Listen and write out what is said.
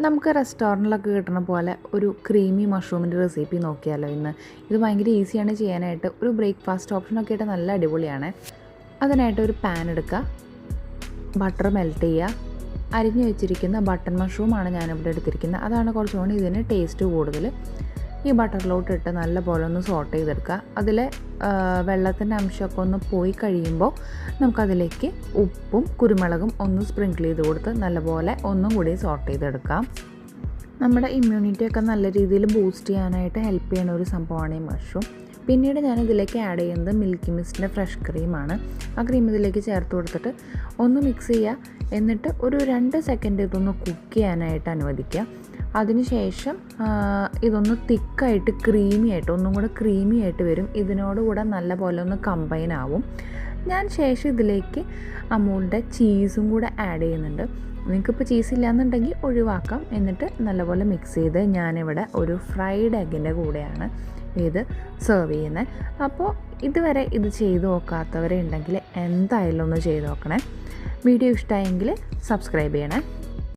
നമുക്ക് റെസ്റ്റോറൻറ്റിലൊക്കെ കിട്ടുന്ന പോലെ ഒരു ക്രീമി മഷ്റൂമിൻ്റെ റെസിപ്പി നോക്കിയാലോ ഇന്ന്. ഇത് ഭയങ്കര ഈസിയാണ് ചെയ്യാനായിട്ട്. ഒരു ബ്രേക്ക്ഫാസ്റ്റ് ഓപ്ഷനൊക്കെ ആയിട്ട് നല്ല അടിപൊളിയാണ്. അതിനായിട്ട് ഒരു പാൻ എടുക്കുക, ബട്ടർ മെൽറ്റ് ചെയ്യുക. അരിഞ്ഞു വെച്ചിരിക്കുന്ന ബട്ടൺ മഷ്റൂമാണ് ഞാനിവിടെ എടുത്തിരിക്കുന്നത്. അതാണ് കുറച്ചുകൂടി ഇതിന് ടേസ്റ്റ് കൂടുതൽ. ഈ ബട്ടറിലോട്ട് ഇട്ട് നല്ല പോലെ ഒന്ന് സോട്ട് ചെയ്തെടുക്കുക. അതിലെ വെള്ളത്തിൻ്റെ അംശമൊക്കെ ഒന്ന് പോയി കഴിയുമ്പോൾ നമുക്കതിലേക്ക് ഉപ്പും കുരുമുളകും ഒന്ന് സ്പ്രിങ്കിൾ ചെയ്ത് കൊടുത്ത് നല്ലപോലെ ഒന്നും കൂടി സോട്ട് ചെയ്തെടുക്കാം. നമ്മുടെ ഇമ്മ്യൂണിറ്റിയൊക്കെ നല്ല രീതിയിൽ ബൂസ്റ്റ് ചെയ്യാനായിട്ട് ഹെൽപ്പ് ചെയ്യുന്ന ഒരു സംഭവമാണ് ഈ മഷ്റൂം. പിന്നീട് ഞാനിതിലേക്ക് ആഡ് ചെയ്യുന്നത് മിൽക്കി മിസ്റ്റിൻ്റെ ഫ്രഷ് ക്രീമാണ്. ആ ക്രീം ഇതിലേക്ക് ചേർത്ത് കൊടുത്തിട്ട് ഒന്ന് മിക്സ് ചെയ്യുക. എന്നിട്ട് ഒരു 2 സെക്കൻഡ് ഇതൊന്ന് കുക്ക് ചെയ്യാനായിട്ട് അനുവദിക്കുക. അതിനുശേഷം ഇതൊന്ന് തിക്കായിട്ട് ഒന്നും കൂടെ ക്രീമി ആയിട്ട് വരും. ഇതിനോടുകൂടെ നല്ല പോലെ ഒന്ന് കമ്പൈൻ ആവും. ഞാൻ ശേഷം ഇതിലേക്ക് അമൂലിൻ്റെ ചീസും കൂടെ ആഡ് ചെയ്യുന്നുണ്ട്. നിങ്ങൾക്കിപ്പോൾ ചീസ് ഇല്ലയെന്നുണ്ടെങ്കിൽ ഒഴിവാക്കാം. എന്നിട്ട് നല്ലപോലെ മിക്സ് ചെയ്ത് ഞാനിവിടെ ഒരു ഫ്രൈഡ് എഗ്ഗിൻ്റെ കൂടെയാണ് ഇത് സെർവ് ചെയ്യുന്നത്. അപ്പോൾ ഇതുവരെ ഇത് ചെയ്ത് നോക്കാത്തവരെ ഉണ്ടെങ്കിൽ എന്തായാലും ഒന്ന് ചെയ്ത് നോക്കണേ. വീഡിയോ ഇഷ്ടമായെങ്കിൽ സബ്സ്ക്രൈബ് ചെയ്യണേ.